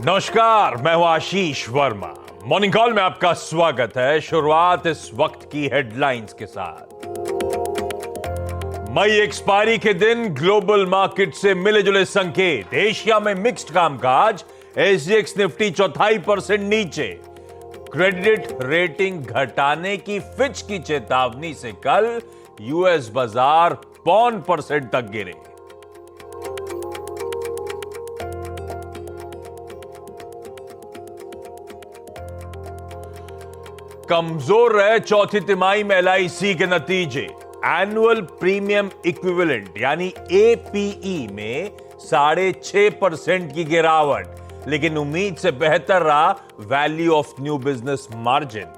नमस्कार, मैं हूं आशीष वर्मा। मॉर्निंग कॉल में आपका स्वागत है। शुरुआत इस वक्त की हेडलाइंस के साथ। मई एक्सपायरी के दिन ग्लोबल मार्केट से मिले जुले संकेत। एशिया में मिक्स्ड कामकाज। एसजीएक्स निफ्टी 0.25% नीचे। क्रेडिट रेटिंग घटाने की फिच की चेतावनी से कल यूएस बाजार 0.25% तक गिरे। कमजोर रहे चौथी तिमाही में एलआईसी के नतीजे। एनुअल प्रीमियम इक्विवेलेंट यानी एपीई में 6.5% की गिरावट, लेकिन उम्मीद से बेहतर रहा value of new business margin.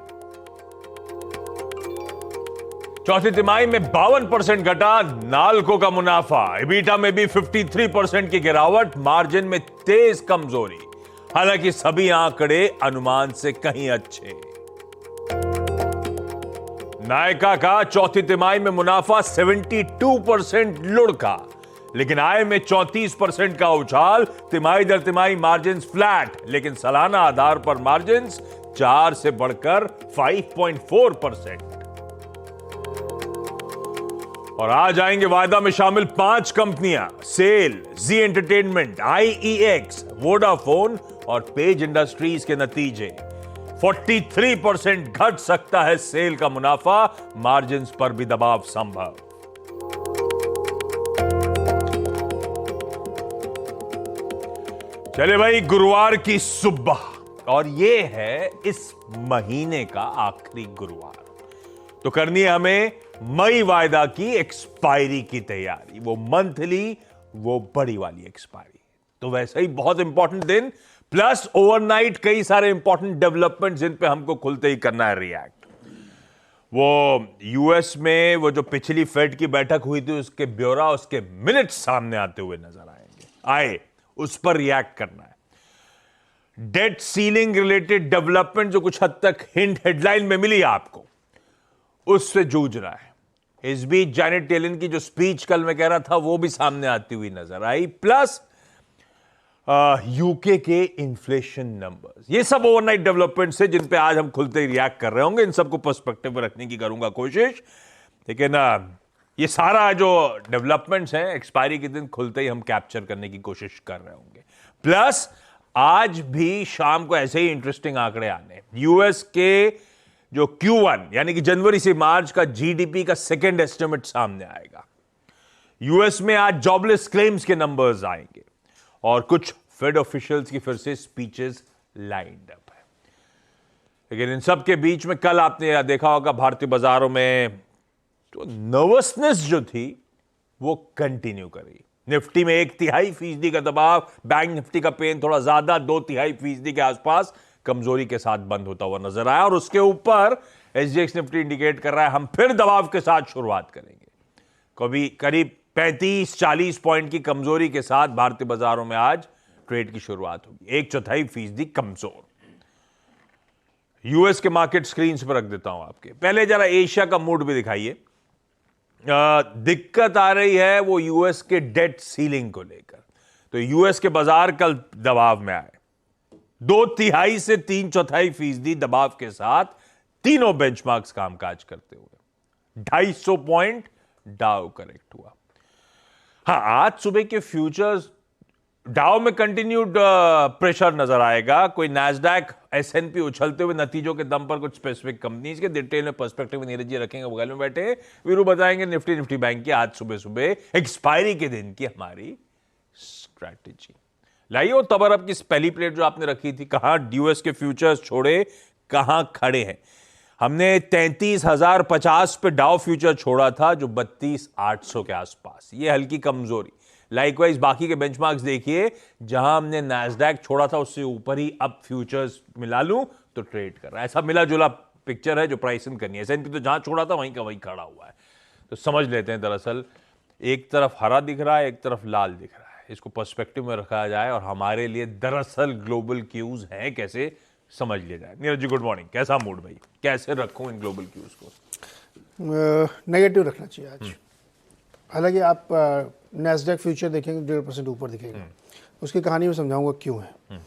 चौथी तिमाही में 52% घटा नाल्को का मुनाफा। एबिटा में भी 53% की गिरावट, मार्जिन में तेज कमजोरी। हालांकि सभी आंकड़े अनुमान से कहीं अच्छे। नायका का चौथी तिमाही में मुनाफा 72% लुढ़का, लेकिन आय में 34% का उछाल। तिमाही दर तिमाही मार्जिन फ्लैट, लेकिन सालाना आधार पर मार्जिन 4 से बढ़कर 5.4%। और आज आएंगे वायदा में शामिल 5 कंपनियां। सेल, जी एंटरटेनमेंट, आईईएक्स, वोडाफोन और पेज इंडस्ट्रीज के नतीजे। 43% घट सकता है सेल का मुनाफा, मार्जिन पर भी दबाव संभव। चले भाई, गुरुवार की सुबह, और ये है इस महीने का आखिरी गुरुवार। तो करनी है हमें मई वायदा की एक्सपायरी की तैयारी। वो मंथली, वो बड़ी वाली एक्सपायरी। तो वैसे ही बहुत इंपॉर्टेंट दिन, प्लस ओवरनाइट कई सारे इंपॉर्टेंट डेवलपमेंट जिन पे हमको खुलते ही करना है रिएक्ट। वो यूएस में वो जो पिछली फेड की बैठक हुई थी, उसके ब्यौरा, उसके मिनट्स सामने आते हुए नजर आए, उस पर रिएक्ट करना है। डेट सीलिंग रिलेटेड डेवलपमेंट जो कुछ हद तक हिंट हेडलाइन में मिली आपको, उससे जूझना है। इस बीच जैनेट येलेन की जो स्पीच कल मैं कह रहा था, वो भी सामने आती हुई नजर आई। प्लस यूके के इन्फ्लेशन नंबर्स। ये सब ओवरनाइट डेवलपमेंट्स है जिन पे आज हम खुलते ही रिएक्ट कर रहे होंगे। इन सबको पर्सपेक्टिव में रखने की करूंगा कोशिश। लेकिन ये सारा जो डेवलपमेंट्स हैं, एक्सपायरी के दिन खुलते ही हम कैप्चर करने की कोशिश कर रहे होंगे। प्लस आज भी शाम को ऐसे ही इंटरेस्टिंग आंकड़े आने। यूएस के जो Q1 यानी कि जनवरी से मार्च का जीडीपी का सेकेंड एस्टिमेट सामने आएगा। यूएस में आज जॉबलेस क्लेम्स के नंबर्स आएंगे और कुछ फेड ऑफिशियल्स की फिर से स्पीचेस लाइंड अप है। लेकिन इन सब के बीच में कल आपने देखा होगा भारतीय बाजारों में तो नर्वसनेस जो थी वो कंटिन्यू करी। निफ्टी में 1/3% का दबाव, बैंक निफ्टी का पेन थोड़ा ज्यादा, 2/3% के आसपास कमजोरी के साथ बंद होता हुआ नजर आया। और उसके ऊपर एसजीएक्स निफ्टी इंडिकेट कर रहा है हम फिर दबाव के साथ शुरुआत करेंगे। कभी करीब 35-40 पॉइंट की कमजोरी के साथ भारतीय बाजारों में आज ट्रेड की शुरुआत होगी। 1/4% कमजोर। यूएस के मार्केट स्क्रीन पर रख देता हूं आपके। पहले जरा एशिया का मूड भी दिखाइए। दिक्कत आ रही है वो यूएस के डेट सीलिंग को लेकर। तो यूएस के बाजार कल दबाव में आए। 2/3 से 3/4% दबाव के साथ तीनों बेंचमार्क्स कामकाज करते हुए 250 पॉइंट डाउ करेक्ट हुआ। हाँ, आज सुबह के फ्यूचर्स डाउ में कंटिन्यूड प्रेशर नजर आएगा। कोई नैस्डैक, एसएनपी उछलते हुए नतीजों के दम पर कुछ स्पेसिफिक कंपनीज के डिटेल में पर्सपेक्टिव में नीरज जी रखेंगे, बगल में बैठे वीरू बताएंगे निफ्टी बैंक की आज सुबह सुबह एक्सपायरी के दिन की हमारी स्ट्रैटेजी। लाइए वो तबरब की पहली प्लेट जो आपने रखी थी, कहां यूएस के फ्यूचर्स छोड़े, कहां खड़े हैं। हमने 33,050 पे डाउ फ्यूचर छोड़ा था, जो 32,800 के आसपास। ये हल्की कमजोरी। लाइकवाइज बाकी के बेंचमार्क्स देखिए, जहां हमने नैस्डैक छोड़ा था उससे ऊपर ही अब फ्यूचर्स मिला लूं तो ट्रेड कर रहा है। ऐसा मिला जुला पिक्चर है जो प्राइसिंग करनी है। एसएनपी तो जहां छोड़ा था वहीं का वहीं खड़ा हुआ है। तो समझ लेते हैं, दरअसल एक तरफ हरा दिख रहा है, एक तरफ लाल दिख रहा है। इसको पर्सपेक्टिव में रखा जाए और हमारे लिए दरअसल ग्लोबल क्यूज हैं, कैसे समझ लिया जाए। नीरज जी गुड मॉर्निंग, कैसा मूड भाई? कैसे रखूं इन ग्लोबल क्यूज को? नेगेटिव रखना चाहिए आज। हालांकि आप नैस्डैक फ्यूचर देखेंगे 1.5% ऊपर दिखेगा। उसकी कहानी में समझाऊंगा क्यों है।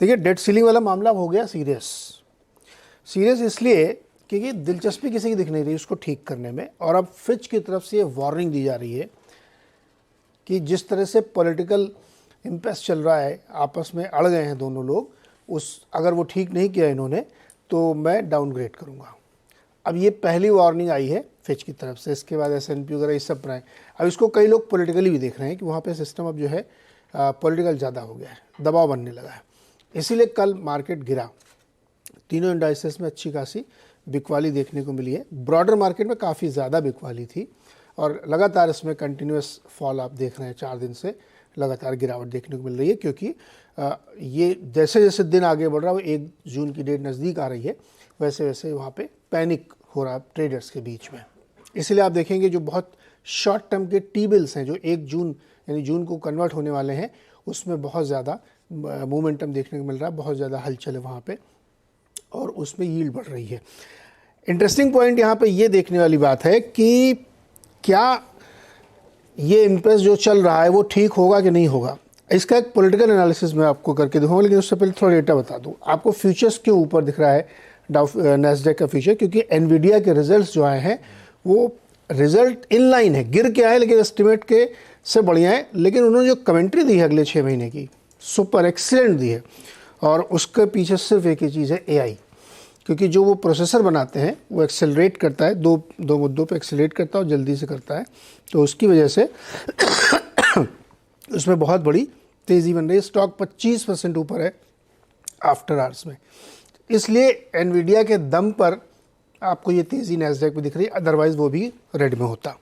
देखिए, डेट सीलिंग वाला मामला हो गया सीरियस इसलिए क्योंकि दिलचस्पी किसी की दिख नहीं रही उसको ठीक करने में, और अब फिच की तरफ से ये वार्निंग दी जा रही है कि जिस तरह से पॉलिटिकल इम्पेस चल रहा है, आपस में अड़ गए हैं दोनों लोग, अगर वो ठीक नहीं किया इन्होंने तो मैं डाउनग्रेड करूँगा। अब ये पहली वार्निंग आई है फिच की तरफ से, इसके बाद S&P वगैरह ये सब बनाए। अब इसको कई लोग पॉलिटिकली भी देख रहे हैं कि वहाँ पे सिस्टम अब जो है पॉलिटिकल ज़्यादा हो गया है, दबाव बनने लगा है, इसीलिए कल मार्केट गिरा। तीनों इंडाइसेस में अच्छी खासी बिकवाली देखने को मिली है। ब्रॉडर मार्केट में काफ़ी ज़्यादा बिकवाली थी और लगातार इसमें कंटिन्यूस फॉल आप देख रहे हैं, 4 दिन से लगातार गिरावट देखने को मिल रही है, क्योंकि ये जैसे जैसे दिन आगे बढ़ रहा है, वो 1 जून की डेट नज़दीक आ रही है, वैसे वैसे वहाँ पे पैनिक हो रहा है ट्रेडर्स के बीच में। इसलिए आप देखेंगे जो बहुत शॉर्ट टर्म के टी बिल्स हैं जो 1 जून यानी जून को कन्वर्ट होने वाले हैं, उसमें बहुत ज़्यादा मोमेंटम देखने को मिल रहा है, बहुत ज़्यादा हलचल है वहाँ पे और उसमें यील्ड बढ़ रही है। इंटरेस्टिंग पॉइंट यहाँ पे ये देखने वाली बात है कि क्या ये इम्प्रेस जो चल रहा है वो ठीक होगा कि नहीं होगा। इसका एक पॉलिटिकल एनालिसिस मैं आपको करके दिखाऊंगा, लेकिन उससे पहले थोड़ा डेटा बता दूँ आपको। फ्यूचर्स के ऊपर दिख रहा है नैस्डैक का फ्यूचर, क्योंकि एनवीडिया के रिजल्ट्स जो आए हैं वो रिजल्ट इन लाइन है, गिर के आए लेकिन एस्टिमेट के से बढ़िया है। लेकिन उन्होंने जो कमेंट्री दी है अगले 6 महीने की, सुपर एक्सीलेंट दी है, और उसके पीछे सिर्फ एक ही चीज़ है, AI। क्योंकि जो वो प्रोसेसर बनाते हैं वो एक्सेलरेट करता है, दो मुद्दों पे एक्सेलरेट करता है और जल्दी से करता है, तो उसकी वजह से उसमें बहुत बड़ी तेज़ी बन रही है। स्टॉक 25% ऊपर है आफ्टर आवर्स में, इसलिए एनवीडिया के दम पर आपको ये तेज़ी नैस्डैक पे दिख रही है, अदरवाइज वो भी रेड में होता।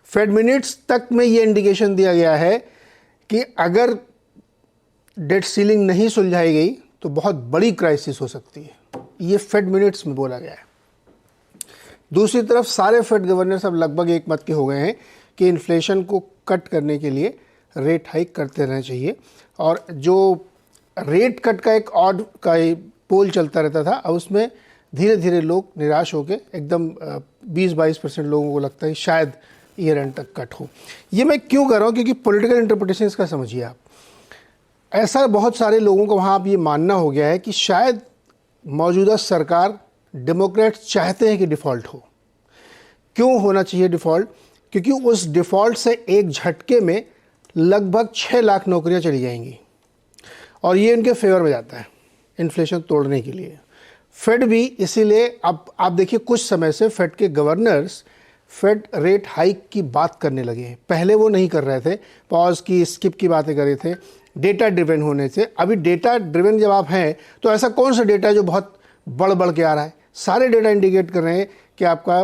फेड मिनट्स तक में ये इंडिकेशन दिया गया है कि अगर डेट सीलिंग नहीं सुलझाई गई तो बहुत बड़ी क्राइसिस हो सकती है, ये फेड मिनट्स में बोला गया है। दूसरी तरफ सारे फेड गवर्नर्स अब लगभग एक मत के हो गए हैं कि इन्फ्लेशन को कट करने के लिए रेट हाइक करते रहना चाहिए, और जो रेट कट का एक ऑड का पोल चलता रहता था, अब उसमें धीरे धीरे लोग निराश होकर एकदम 20-22% लोगों को लगता है शायद ईयर एंड तक कट हो। ये मैं क्यों कर रहा हूँ, क्योंकि पॉलिटिकल इंटरप्रिटेशन इसका समझिए आप। ऐसा बहुत सारे लोगों को वहाँ अब ये मानना हो गया है कि शायद मौजूदा सरकार, डेमोक्रेट्स चाहते हैं कि डिफ़ॉल्ट हो। क्यों होना चाहिए डिफ़ॉल्ट? क्योंकि उस डिफ़ॉल्ट से एक झटके में लगभग 6 लाख नौकरियां चली जाएंगी और ये इनके फेवर में जाता है इन्फ्लेशन तोड़ने के लिए। फेड भी इसीलिए अब आप देखिए कुछ समय से फेड के गवर्नर्स फेड रेट हाइक की बात करने लगे हैं। पहले वो नहीं कर रहे थे, पॉज की, स्किप की बातें कर रहे थे, डेटा ड्रिवन होने से। अभी डेटा ड्रिवन जब आप हैं तो ऐसा कौन सा डेटा जो बहुत बढ़ के आ रहा है? सारे डेटा इंडिकेट कर रहे हैं कि आपका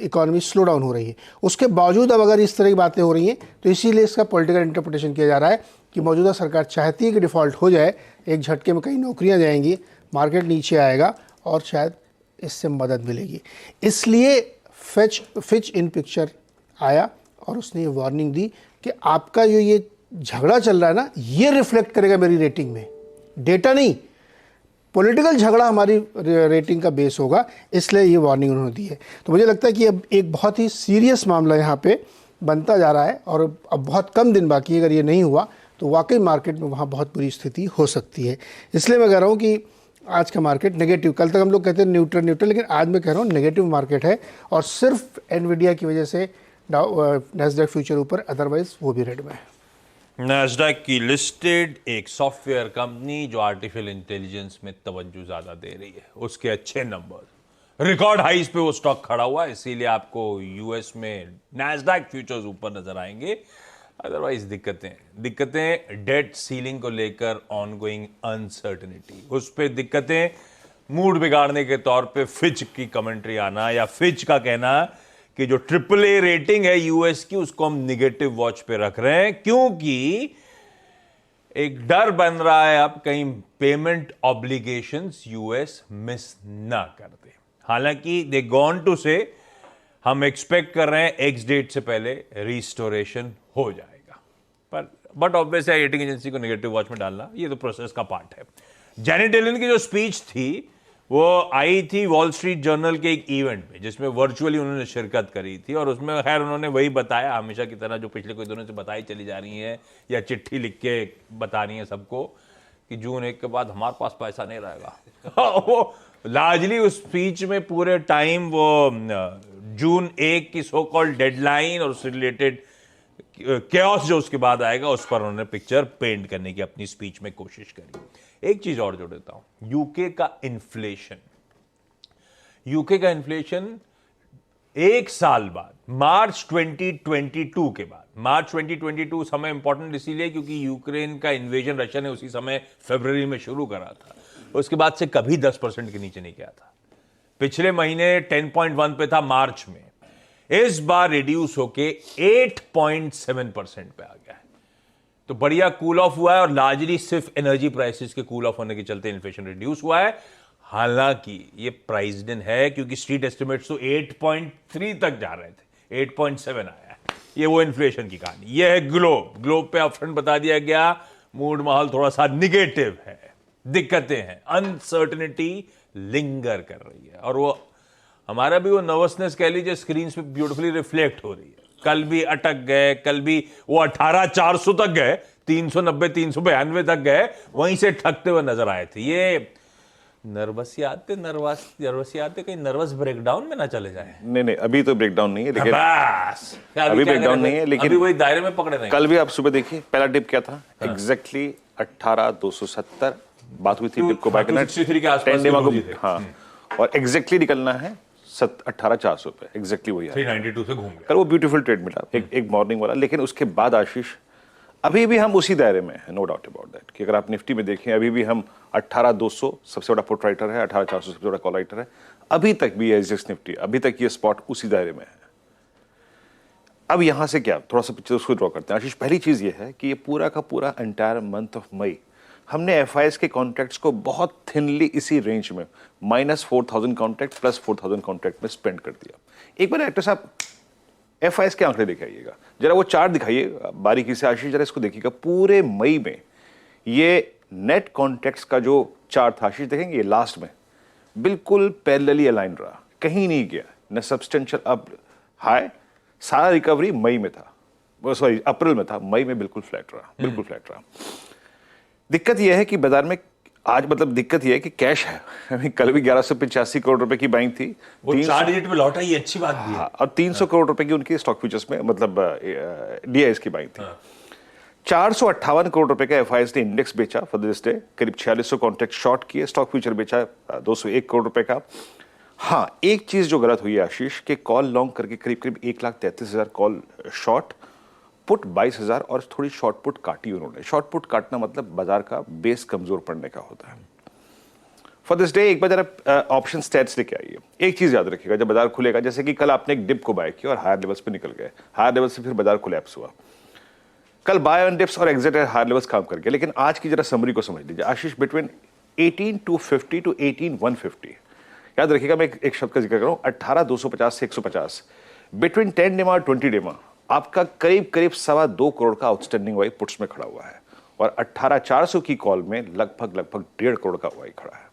इकोनॉमी स्लो डाउन हो रही है। उसके बावजूद अब अगर इस तरह की बातें हो रही हैं तो इसीलिए इसका पॉलिटिकल इंटरप्रिटेशन किया जा रहा है कि मौजूदा सरकार चाहती है कि डिफ़ॉल्ट हो जाए, एक झटके में कई नौकरियां जाएंगी, मार्केट नीचे आएगा और शायद इससे मदद मिलेगी। इसलिए फिच इन पिक्चर आया और उसने ये वार्निंग दी कि आपका जो ये झगड़ा चल रहा है ना, ये रिफ्लेक्ट करेगा मेरी रेटिंग में, डेटा नहीं, पॉलिटिकल झगड़ा हमारी रेटिंग का बेस होगा। इसलिए ये वार्निंग उन्होंने दी है। तो मुझे लगता है कि अब एक बहुत ही सीरियस मामला यहाँ पे बनता जा रहा है और अब बहुत कम दिन बाकी है। अगर ये नहीं हुआ तो वाकई मार्केट में वहाँ बहुत बुरी स्थिति हो सकती है। इसलिए मैं कह रहा हूँ कि आज का मार्केट नेगेटिव, कल तक हम लोग कहते हैं न्यूट्रल, लेकिन आज मैं कह रहा हूँ नेगेटिव मार्केट है और सिर्फ एनवीडिया की वजह से नैस्डैक फ्यूचर ऊपर, अदरवाइज वो भी रेड में है। नैस्डैक की लिस्टेड एक सॉफ्टवेयर कंपनी जो आर्टिफिशियल इंटेलिजेंस में तवज्जो ज्यादा दे रही है, उसके अच्छे नंबर, रिकॉर्ड हाइस पे वो स्टॉक खड़ा हुआ है। इसीलिए आपको यूएस में नैस्डैक फ्यूचर्स ऊपर नजर आएंगे। अदरवाइज दिक्कतें डेट सीलिंग को लेकर ऑनगोइंग अनसर्टेनिटी, उस पर दिक्कतें, मूड बिगाड़ने के तौर पे फिच की कमेंट्री आना या फिच का कहना कि जो AAA रेटिंग है यूएस की उसको हम निगेटिव वॉच पे रख रहे हैं, क्योंकि एक डर बन रहा है अब कहीं पेमेंट ऑब्लिगेशंस यूएस मिस ना कर दे। हालांकि दे गॉन टू से हम एक्सपेक्ट कर रहे हैं एक्स डेट से पहले रिस्टोरेशन हो जाएगा, पर बट ऑब्वियसली रेटिंग एजेंसी को नेगेटिव वॉच में डालना ये तो प्रोसेस का पार्ट है। जैनेट येलेन की जो स्पीच थी वो आई थी वॉल स्ट्रीट जर्नल के एक इवेंट में जिसमें वर्चुअली उन्होंने शिरकत करी थी और उसमें खैर उन्होंने वही बताया हमेशा की तरह जो पिछले कोई दिनों से बताई चली जा रही है या चिट्ठी लिख के बता रही है सबको कि जून 1 के बाद हमारे पास पैसा नहीं रहेगा। वो लार्जली उस स्पीच में पूरे टाइम वो जून 1 की सो कॉल्ड डेडलाइन और उससे रिलेटेड कैओस जो उसके बाद आएगा उस पर उन्होंने पिक्चर पेंट करने की अपनी स्पीच में कोशिश करी। एक चीज और जोड़ देता हूं, यूके का इन्फ्लेशन एक साल बाद मार्च 2022 के बाद, मार्च 2022 समय इंपॉर्टेंट इसीलिए क्योंकि यूक्रेन का इन्वेजन रशिया ने उसी समय फरवरी में शुरू करा था, उसके बाद से कभी 10% के नीचे नहीं गया था। पिछले महीने 10.1 पे था मार्च में, इस बार रिड्यूस होके 8.7% पे आ गया है। तो बढ़िया कूल ऑफ हुआ है और लार्जली सिर्फ एनर्जी प्राइसेस के कूल ऑफ होने के चलते इन्फ्लेशन रिड्यूस हुआ है। हालांकि ये प्राइस्ड इन है क्योंकि स्ट्रीट एस्टिमेट्स तो 8.3 तक जा रहे थे, 8.7 आया है। ये वो इन्फ्लेशन की कहानी। ये है ग्लोब पे अपफ्रंट बता दिया गया, मूड माहौल थोड़ा सा निगेटिव है, दिक्कतें हैं, अनसर्टेनिटी लिंगर कर रही है और वो हमारा भी वो नर्वसनेस कह लीजिए स्क्रीन पे ब्यूटीफुली रिफ्लेक्ट हो रही है। कल भी अटक गए, कल भी वो 18,400 तक गए, 390 392 तक गए, वहीं से ठगते हुए नजर आए थे। ये नर्वसियात कहीं नर्वस ब्रेकडाउन में ना चले जाए। नहीं, अभी तो ब्रेकडाउन नहीं है, लेकिन बस अभी ब्रेकडाउन नहीं है, लेकिन अभी वही दायरे में पकड़े रहेंगे। कल भी आप सुबह देखिए पहला डिप क्या था, एग्जैक्टली 18,270 बात हुई थी डिप को बाय करना 63 के आसपास 10 को, हाँ, और एग्जैक्टली निकलना है 18,400 पे, एग्जैक्टली वही है। 392 से घूम गया। कल वो ब्यूटीफुल ट्रेड मिला एक मॉर्निंग वाला, लेकिन उसके बाद आशीष अभी भी हम उसी दायरे में है, नो डाउट अबाउट दैट, कि अगर आप निफ्टी में देखें अभी भी हम 18,200 सबसे बड़ा पुट राइटर है, 18,400 सबसे बड़ा कॉल राइटर है, अभी तक भी एसजेएक्स निफ्टी अभी तक ये स्पॉट उसी दायरे में है। अब यहां से क्या थोड़ा सा पिक्चर उसको ड्रॉ करते हैं आशीष। पहली चीज ये है कि ये पूरा का पूरा एंटायर मंथ ऑफ मई हमने एफआईएस के कॉन्ट्रैक्ट्स को बहुत थिनली इसी रेंज में -4,000 कॉन्ट्रैक्ट प्लस 4,000 कॉन्ट्रैक्ट में स्पेंड कर दिया। एक बार एक्टर साहब एफआईएस के आंकड़े दिखाइएगा जरा, वो चार्ट दिखाइए बारीकी से आशीष, जरा इसको देखिएगा। पूरे मई में ये नेट कॉन्ट्रैक्ट्स का जो चार्ट था आशीष देखेंगे, ये लास्ट में बिल्कुल पैरेलली अलाइन रहा, कहीं नहीं गया, न सब्सटेंशियल अप हाई। सारा रिकवरी मई में था, सॉरी अप्रैल में था, मई में बिल्कुल फ्लैट रहा, बिल्कुल फ्लैट रहा। दिक्कत यह है कि बाजार में आज दिक्कत यह है कि कैश है। कल भी 1185 करोड़ रुपए की बाइंग थी, वो 4 डिजिट में लौटा, ये अच्छी बात भी है। और 300 करोड़ रुपए की उनकी स्टॉक फ्यूचर्स में डीआईएस की बाइंग थी। 458 करोड़ रुपए का एफआईएस ने इंडेक्स बेचा फॉर दिस डे, करीब 4600 कॉन्ट्रैक्ट शॉर्ट किए, स्टॉक फ्यूचर बेचा 201 करोड़ रुपए का। हाँ, एक चीज जो गलत हुई है आशीष के कॉल लॉन्ग करके करीब 1,33,000 कॉल शॉर्ट, पुट 22,000 और थोड़ी शॉर्ट पुट काटी उन्होंने। शॉर्ट पुट काटना मतलब बाजार का बेस कमजोर पड़ने का होता है। फॉर दिस डे एक बार जरा ऑप्शन स्टैट्स लेके आइए। एक चीज याद रखिएगा, जब बाजार खुलेगा, जैसे कि कल आपने एक डिप को बाय किया और हायर लेवल्स पे निकल गए, हायर लेवल से फिर बाजार कोलैप्स हुआ। कल बाय ऑन डिप्स और एग्जिट एट हायर लेवल्स काम कर गया, लेकिन आज की जरा समरी को समझ लीजिए आशीष। बिटवीन 18,250 टू 18,150, याद रखिएगा मैं एक शब्द का जिक्र कर रहा हूं, 18,250 से 150, बिटवीन 10 डेमा और 20 डेमा आपका करीब 2.25 करोड़ का आउटस्टैंडिंग वाई पुट्स में खड़ा हुआ है और 18,400 की कॉल में लगभग 1.5 करोड़ का वाई खड़ा है।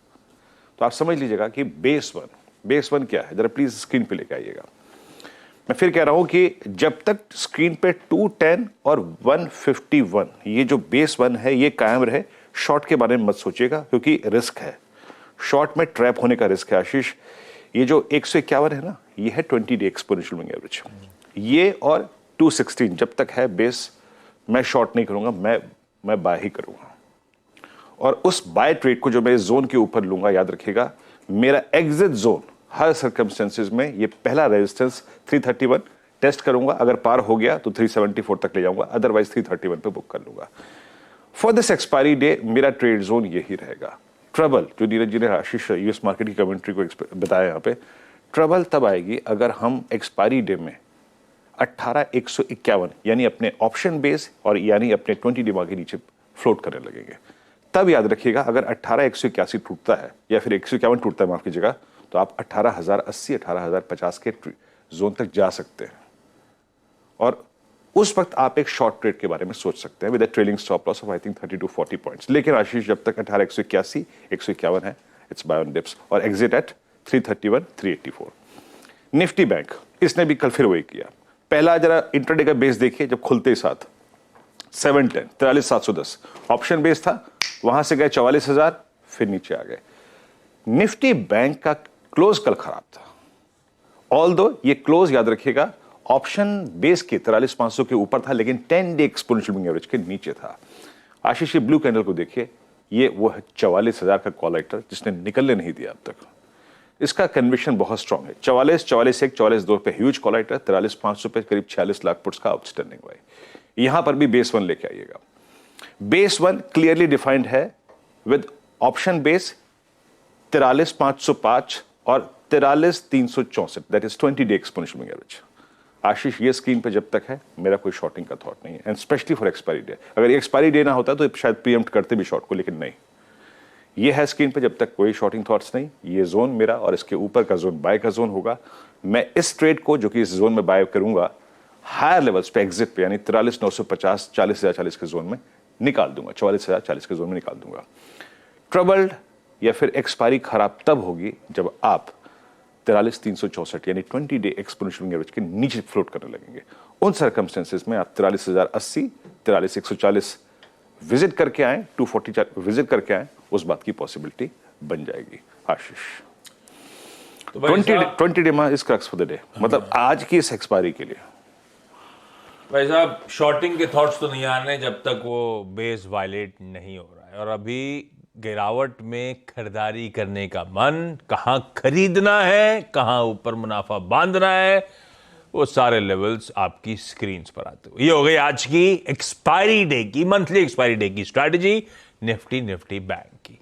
तो आप समझ लीजिएगा कि बेस वन क्या है, जरा प्लीज स्क्रीन पे लेके आइएगा। मैं फिर कह रहा हूं कि जब तक स्क्रीन पे 210 और 151 ये जो बेस वन है ये कायम रहे, शॉर्ट के बारे में मत सोचिएगा क्योंकि रिस्क है, शॉर्ट में ट्रैप होने का रिस्क है आशीष। ये जो 151 है ना, ये है 20 डे एक्सपोनेंशियल मूविंग एवरेज, ये और 216 जब तक है बेस, मैं शॉर्ट नहीं करूंगा, मैं बाय ही करूंगा। और उस बाय ट्रेड को जो मैं इस जोन के ऊपर लूंगा, याद रखिएगा मेरा एग्जिट जोन हर सर्कमस्टेंसेस में ये पहला रेजिस्टेंस 331 टेस्ट करूंगा, अगर पार हो गया तो 374 तक ले जाऊंगा, अदरवाइज 331 पे बुक कर लूंगा। फॉर दिस एक्सपायरी डे मेरा ट्रेड जोन यही रहेगा। ट्रबल जो नीरज जी ने आशीष यूएस मार्केट की कमेंट्री को बताया, यहाँ पे ट्रबल तब आएगी अगर हम एक्सपायरी डे में 18,151 यानी अपने ऑप्शन बेस और यानी अपने 20 डिमा के नीचे फ्लोट करने लगेंगे। तब याद रखिएगा अगर 18,181 टूटता है या फिर 151 टूटता है, माफ कीजिएगा, तो आप 18,080 18,050 के जोन तक जा सकते हैं और उस वक्त आप एक शॉर्ट ट्रेड के बारे में सोच सकते हैं with trailing stop loss of I think 30 to 40 points. लेकिन आशीष जब तक 18,181 151 है, इट्स बाय ऑन डिप्स और एग्जिट एट 331 384। निफ्टी बैंक इसने भी कल फिर वही किया। पहला जरा इंट्राडे का बेस देखिए, जब खुलते ही साथ 710 43,710 ऑप्शन बेस था, वहां से गए 44,000, फिर नीचे आ गए। निफ्टी बैंक का क्लोज कल खराब था, ऑल्दो ये क्लोज याद रखिएगा ऑप्शन बेस के 43,500 के ऊपर था, लेकिन 10 डे एक्सपोनेंशियल मूविंग एवरेज के नीचे था। आशीष ब्लू कैंडल को देखिए, ये वो है 44,000 का कॉल राइटर जिसने निकलने नहीं दिया अब तक। इसका कन्विक्शन बहुत स्ट्रांग है। 44, 44, 44, 2 पे ह्यूज कॉल राइटर, 43,500 पे करीब 46 लाख पुट्स का आउटस्टैंडिंग हुआ है। यहां पर भी बेस 1 लेके आइएगा। बेस 1 क्लियरली डिफाइंड है विद ऑप्शन बेस 43,505 और 43,364, that is 20 day exponential moving average. Ashish ये स्क्रीन पे जब तक है मेरा कोई शॉर्टिंग का थॉट नहीं है, and specially for expiry day. अगर एक्सपायरी डे ना होता तो शायद प्रीएम्प्ट करते भी शॉर्ट को, लेकिन नहीं, ये है स्क्रीन पे जब तक कोई शॉर्टिंग थॉट्स नहीं। ये जोन मेरा और इसके ऊपर का जोन बाय का जोन होगा। मैं इस ट्रेड को जो कि इस जोन में बाय करूंगा हायर लेवल्स पे एग्जिट पे, यानी 43,950, 40,040 के जोन में निकाल दूंगा, 44,040 के जोन में निकाल दूंगा। ट्रबल्ड या फिर एक्सपायरी खराब तब होगी जब आप 43,364 यानी 20 डे एक्सपोनेंशियल एवरेज के नीचे फ्लोट करने लगेंगे। उन सर्कमस्टेंसेस में आप 43,080, 43,140 विजिट करके आए, 240 विजिट करके आए, उस बात की पॉसिबिलिटी बन जाएगी। आशीष तो 20 day is crux for the day, मतलब आज की इस एक्सपायरी के लिए। भाई साहब शॉर्टिंग के थॉट्स तो नहीं आने जब तक वो बेस वायलेट नहीं हो रहा है, और अभी गिरावट में खरीदारी करने का मन, कहां खरीदना है, कहां ऊपर मुनाफा बांधना है, वो सारे लेवल्स आपकी स्क्रीन पर आते हुए। ये हो गई आज की एक्सपायरी डे की, मंथली एक्सपायरी डे की स्ट्रैटेजी निफ्टी बैंक की।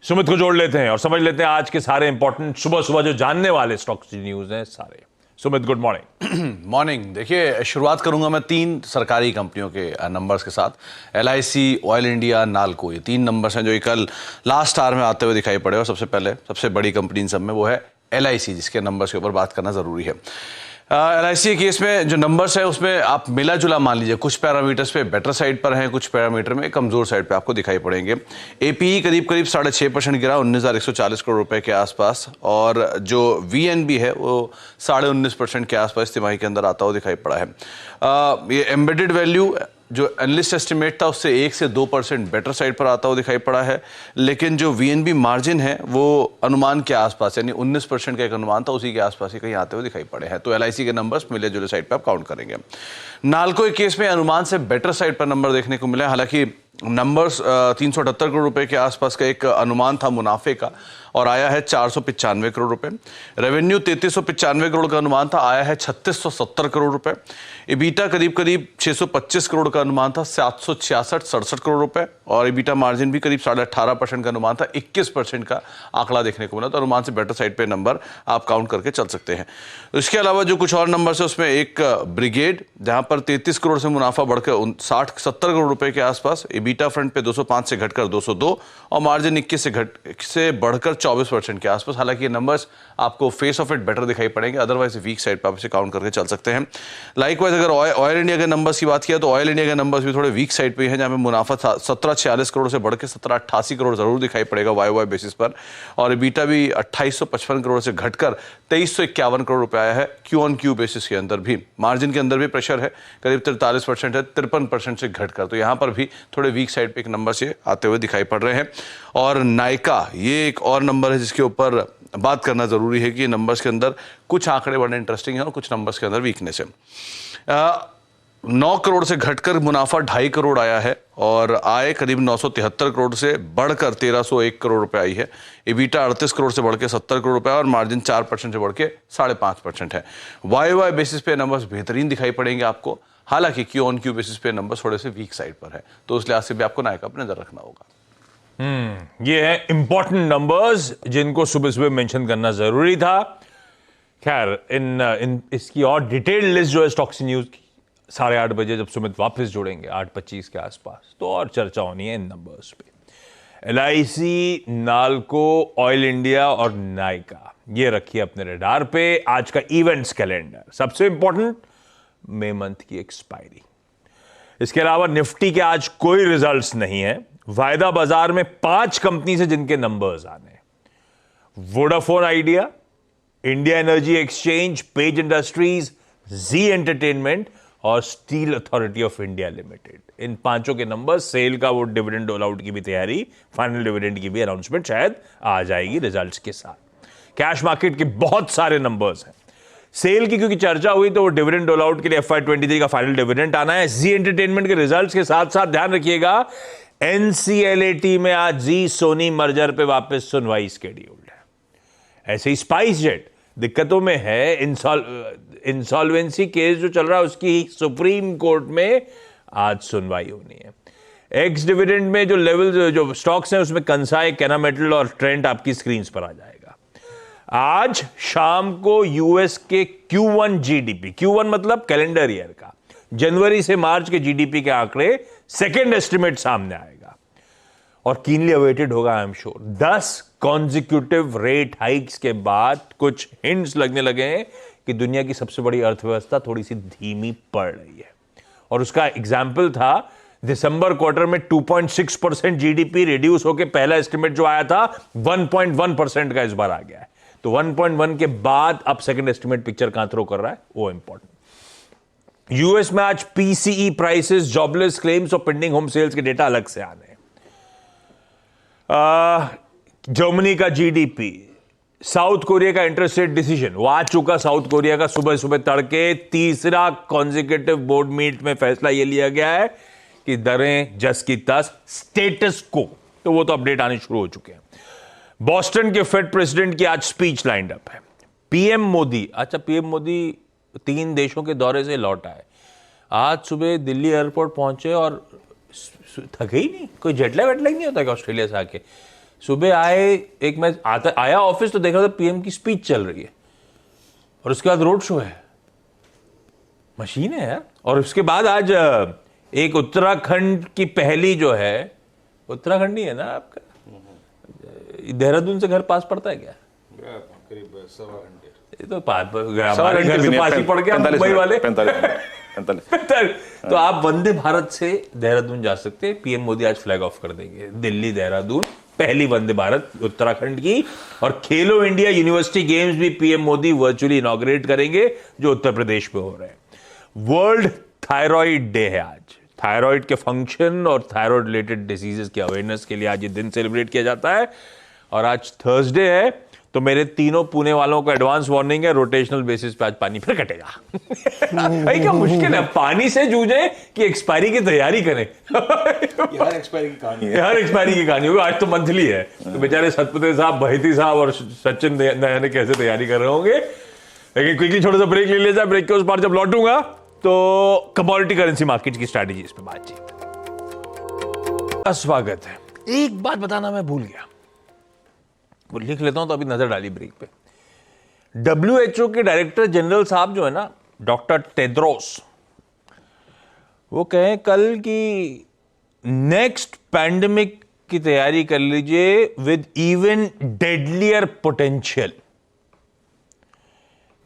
सुमित को जोड़ लेते हैं और समझ लेते हैं आज के सारे इंपॉर्टेंट सुबह सुबह जो जानने वाले स्टॉक्स न्यूज हैं सारे। Sumit good morning. मॉर्निंग। देखिए शुरुआत करूंगा मैं 3 सरकारी कंपनियों के नंबर्स के साथ। LIC, ऑयल इंडिया, नाल्को, ये 3 नंबर्स हैं जो कल लास्ट आवर में आते हुए दिखाई पड़े। और सबसे पहले सबसे बड़ी कंपनी इन सब में वो है LIC, जिसके नंबर्स के ऊपर बात करना जरूरी है। LIC के केस में जो नंबर्स है उसमें आप मिला जुला मान लीजिए, कुछ पैरामीटर्स पे बेटर साइड पर हैं, कुछ पैरामीटर में कमजोर साइड पे आपको दिखाई पड़ेंगे। APE करीब 6.5% गिरा, 19,140 करोड़ रुपए के आसपास, और जो VNB है वो 19.5% के आसपास तिमाही के अंदर आता हुआ दिखाई पड़ा है। ये एम्बेडेड वैल्यू जो एनालिस्ट एस्टिमेट था उससे 1 से 2% बेटर साइड पर आता हुआ दिखाई पड़ा है, लेकिन जो VNB मार्जिन है वो अनुमान के आसपास, यानी 19% का एक अनुमान था, उसी के आसपास ही कहीं आते हुए दिखाई पड़े हैं। तो LIC के नंबर्स मिले जुले साइड पर आप काउंट करेंगे। नाल्को के केस में अनुमान से बेटर साइड पर नंबर देखने को मिला, हालांकि नंबर्स 378 करोड़ रुपए के आसपास का एक अनुमान था मुनाफे का, और आया है 495 करोड़ रुपए। रेवेन्यू 3395 करोड़ का अनुमान था, आया है 3670 करोड़ रुपए। इबीटा करीब 625 करोड़ का अनुमान था, 766-67 करोड़ रुपए, और इबीटा मार्जिन भी करीब 18.5% का अनुमान था, 21% का आंकड़ा देखने को मिला। तो अनुमान से बेटर साइड पे नंबर आप काउंट करके चल सकते हैं। इसके अलावा जो कुछ और नंबर है उसमें एक ब्रिगेड, जहां पर 33 करोड़ से मुनाफा बढ़कर 60-70 करोड़ रुपए के आसपास, इबीटा फ्रंट पे 205 से घटकर 202, और मार्जिन 21 से बढ़कर 24% के आसपास। हालांकि ये नंबर्स आपको फेस ऑफ इट बेटर दिखाई पड़ेंगे, अदरवाइज वीक साइड पर आप इसे काउंट करके चल सकते हैं। लाइकवाइज अगर ऑयल इंडिया के नंबर्स की बात किया तो ऑयल इंडिया के नंबर्स भी थोड़े वीक साइड पे हैं, जहां पे मुनाफा 1746 करोड़ से बढ़कर 1788 करोड़ जरूर दिखाई पड़ेगा YOY बेसिस पर, और इबीटा भी 2855 करोड़ से घटकर 2351 करोड़ रुपए आया है Q-on-Q बेसिस के अंदर भी। मार्जिन के अंदर भी प्रेशर है, करीब 43% है, 53% से घटकर, तो यहां पर भी थोड़े वीक साइड पे एक नंबर से आते हुए दिखाई पड़ रहे हैं। और नायका ये एक और नंबर है जिसके ऊपर बात करना जरूरी है कि नंबर्स के अंदर कुछ आंकड़े बड़े इंटरेस्टिंग हैं और कुछ नंबर्स के अंदर वीकनेस है। 9 करोड़ से घटकर मुनाफा 2.5 करोड़ आया है, और आय करीब 973 करोड़ से बढ़कर 1301 करोड़ रुपए आई है। इबीटा 38 करोड़ से बढ़ के 70 करोड़ रुपए, और मार्जिन 4% से बढ़ के 5.5% है। YOY बेसिस पे नंबर्स बेहतरीन दिखाई पड़ेंगे आपको, हालांकि Q-on-Q बेसिस पे नंबर थोड़े से वीक साइड पर है, तो उस लिहाज से भी आपको नायका पर नजर रखना होगा। ये है इंपॉर्टेंट नंबर्स जिनको सुबह सुबह मेंशन करना जरूरी था। खैर इन इसकी और डिटेल्ड लिस्ट जो है स्टॉक्स न्यूज की 8:30 बजे जब सुमित वापस जुड़ेंगे 8:25 के आसपास, तो और चर्चा होनी है इन नंबर्स पे। LIC, नाल्को, ऑयल इंडिया और नायका, ये रखिए अपने रडार पे। आज का इवेंट्स कैलेंडर, सबसे इंपॉर्टेंट मई मंथ की एक्सपायरी। इसके अलावा निफ्टी के आज कोई रिजल्ट्स नहीं है। वायदा बाजार में 5 कंपनी से जिनके नंबर्स आने, Vodafone Idea, India Energy Exchange, Page Industries, Zee Entertainment, और Steel Authority of India Limited. इन पांचों के नंबर, सेल का वो डिविडेंड डोल आउट की भी तैयारी, फाइनल डिविडेंड की भी अनाउंसमेंट शायद आ जाएगी रिजल्ट्स के साथ। कैश मार्केट के बहुत सारे नंबर्स हैं। सेल की क्योंकि चर्चा हुई तो वो डिविडेंड डोल आउट के लिए FY23 का फाइनल डिविडेंड आना है। जी एंटरटेनमेंट के रिजल्ट्स के साथ साथ ध्यान रखिएगा NCLAT में आज जी सोनी मर्जर पे वापस सुनवाई शेड्यूल्ड है। ऐसे ही स्पाइस जेट दिक्कतों में है, इंसॉल्वेंसी केस जो चल रहा है उसकी सुप्रीम कोर्ट में आज सुनवाई होनी है। एक्स डिविडेंड में जो लेवल जो स्टॉक्स हैं उसमें कंसाई, कैनामेटल और ट्रेंट आपकी स्क्रीन पर आ जाएगा। आज शाम को यूएस के Q1 GDP, Q1 मतलब कैलेंडर ईयर का, जनवरी से मार्च के GDP के आंकड़े सेकेंड एस्टिमेट सामने आएगा और कीनली अवेटेड होगा I am sure. 10 consecutive rate hikes के बाद कुछ हिंट्स लगने लगे हैं कि दुनिया की सबसे बड़ी अर्थव्यवस्था थोड़ी सी धीमी पड़ रही है और उसका एग्जाम्पल था दिसंबर क्वार्टर में 2.6% GDP रिड्यूस होकर पहला एस्टिमेट जो आया था 1.1% का इस बार आ गया है। तो 1.1 के बाद अब सेकंड एस्टिमेट पिक्चर कहां थ्रो कर रहा है वो इंपॉर्टेंट। यूएस में आज PCE प्राइसेस, जॉबलेस क्लेम्स और पेंडिंग होम सेल्स के डेटा अलग से आने हैं। जर्मनी का GDP, साउथ कोरिया का इंटरेस्ट रेट डिसीजन वो आ चुका। साउथ कोरिया का सुबह सुबह तड़के तीसरा कॉन्जिक्यूटिव बोर्ड मीट में फैसला यह लिया गया है कि दरें जस की तस, स्टेटस को, तो वो तो अपडेट आने शुरू हो चुके हैं। बॉस्टन के फेड प्रेसिडेंट की आज स्पीच लाइंड अप है। PM मोदी, अच्छा PM मोदी 3 देशों के दौरे से लौट आए। आज सुबह दिल्ली एयरपोर्ट पहुंचे और थके ही नहीं, कोई जेटलैग वेटलैग नहीं होता कि ऑस्ट्रेलिया से आके सुबह आए। एक मैं आया ऑफिस तो देख रहा था PM की स्पीच चल रही है और उसके बाद रोड शो है। मशीन है यार। और उसके बाद आज एक उत्तराखंड की पहली जो है, उत्तराखंड ही है ना आपका, देहरादून से घर पास पड़ता है क्या? करीब 1.25 घंटे। ये तो हमारे घर से पास ही पड़ गया, मुंबई वाले 45। तो आप वंदे भारत से देहरादून जा सकते हैं। PM मोदी आज फ्लैग ऑफ कर देंगे दिल्ली देहरादून, पहली वंदे भारत उत्तराखंड की। और खेलो इंडिया यूनिवर्सिटी गेम्स भी PM मोदी वर्चुअली इनॉग्रेट करेंगे जो उत्तर प्रदेश में हो रहे हैं। वर्ल्ड थायराइड डे है आज। थायराइड के फंक्शन और थायराइड रिलेटेड डिजीजेस की अवेयरनेस के लिए आज ये दिन सेलिब्रेट किया जाता है। और आज थर्सडे है तो मेरे तीनों पुणे वालों को एडवांस वार्निंग है, रोटेशनल बेसिस पे आज पानी फिर कटेगा। भाई क्या मुश्किल है, पानी से जूझे कि एक्सपायरी की तैयारी करें। हर एक्सपायरी की कहानी है, हर एक्सपायरी की कहानी होगी। आज तो मंथली है तो बेचारे सतपति साहब, बहिती साहब और सचिन ने कैसे तैयारी कर रहे होंगे। लेकिन क्विकली छोटा सा ब्रेक ले लिया जाए। ब्रेक के उस बार जब लौटूंगा तो कमोडिटी करेंसी मार्केट की स्ट्रैटेजी इस पे बातचीत। स्वागत है। एक बात बताना मैं भूल गया, वो लिख लेता हूं तो अभी नजर डाली ब्रेक पे। WHO के डायरेक्टर जनरल साहब जो है ना, डॉक्टर टेड्रोस, वो कहें कल की नेक्स्ट पैंडेमिक की तैयारी कर लीजिए विद इवन डेडलियर पोटेंशियल।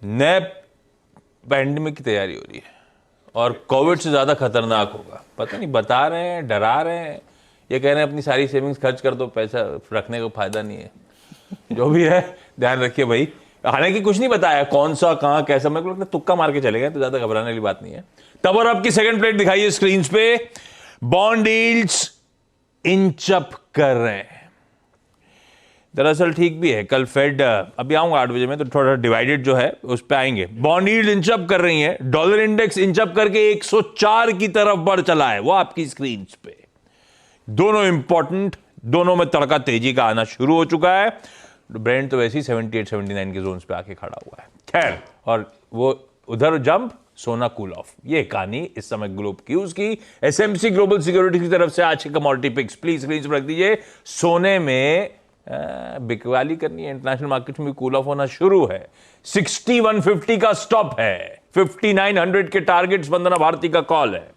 नए पैंडेमिक की तैयारी हो रही है और कोविड से ज्यादा खतरनाक होगा। पता नहीं, बता रहे हैं, डरा रहे हैं, ये कह रहे हैं अपनी सारी सेविंग्स खर्च कर दो, पैसा रखने का फायदा नहीं है। जो भी है ध्यान रखिए भाई। हालांकि कुछ नहीं बताया कौन सा, कहां, कैसा, मेरे को लगता है तुक्का मार के चले गए, तो ज्यादा घबराने वाली बात नहीं है। तब और आपकी सेकंड प्लेट दिखाइए स्क्रीन पे। बॉन्ड यील्ड्स इंच अप कर रहे हैं। दरअसल ठीक भी है, कल फेड, अभी आऊंगा 8 बजे में तो थोड़ा डिवाइडेड जो है उस पे आएंगे। बॉन्ड यील्ड इंच अप कर रही है, डॉलर इंडेक्स इंच अप करके 104 की तरफ बढ़ चला है, वो आपकी स्क्रीन पे। दोनों इंपॉर्टेंट, दोनों में तड़का तेजी का आना शुरू हो चुका है। ब्रेंड तो वैसे ही 78-79 के जोन्स पे आके खड़ा हुआ है। खैर, और वो उधर जंप, सोना कूल ऑफ। ये कहानी इस समय ग्लोब की, उसकी SMC ग्लोबल सिक्योरिटी की तरफ से आज के कमोडिटी पिक्स प्लीज स्क्रीन पर रख दीजिए। सोने में बिकवाली करनी है, इंटरनेशनल मार्केट में कूल ऑफ होना शुरू है। 6150 का स्टॉप है, 5900 के टारगेट्स वंदना भारती का कॉल है।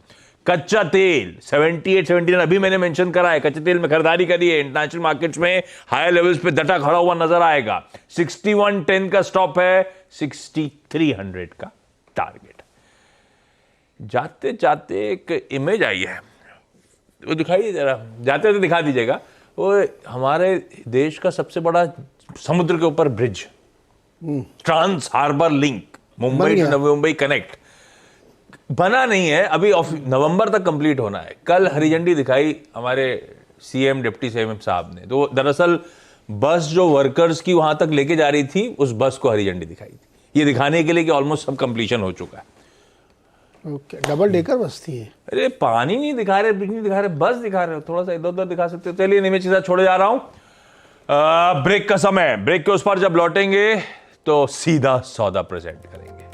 कच्चा तेल 78-79 अभी मैंने मेंशन करा है, कच्चे तेल में खरीदारी करिए। इंटरनेशनल मार्केट्स में हायर लेवल्स पे डटा खड़ा हुआ नजर आएगा। 6110 का स्टॉप है, 6300 का टारगेट। जाते जाते एक इमेज आई है, वो दिखाइए जरा, जाते जाते दिखा दीजिएगा। वो हमारे देश का सबसे बड़ा समुद्र के ऊपर bridge, trans harbour link, Mumbai to Navi Mumbai connect, बना नहीं है अभी, नवंबर तक कंप्लीट होना है। कल हरी झंडी दिखाई हमारे सीएम डिप्टी सीएम साहब ने, तो दरअसल बस जो वर्कर्स की वहां तक लेके जा रही थी, उस बस को हरी झंडी दिखाई थी, ये दिखाने के लिए कि ऑलमोस्ट सब कंप्लीशन हो चुका है। ओके, डबल डेकर बस थी ये। अरे पानी नहीं दिखा रहे, बिजली दिखा रहे, बस दिखा रहे हो, थोड़ा सा इधर उधर दिखा सकते हो। चलिए निमित के साथ छोड़े जा रहा हूं। ब्रेक का समय, ब्रेक के उस पर जब लौटेंगे तो सीधा सौदा प्रेजेंट करेंगे।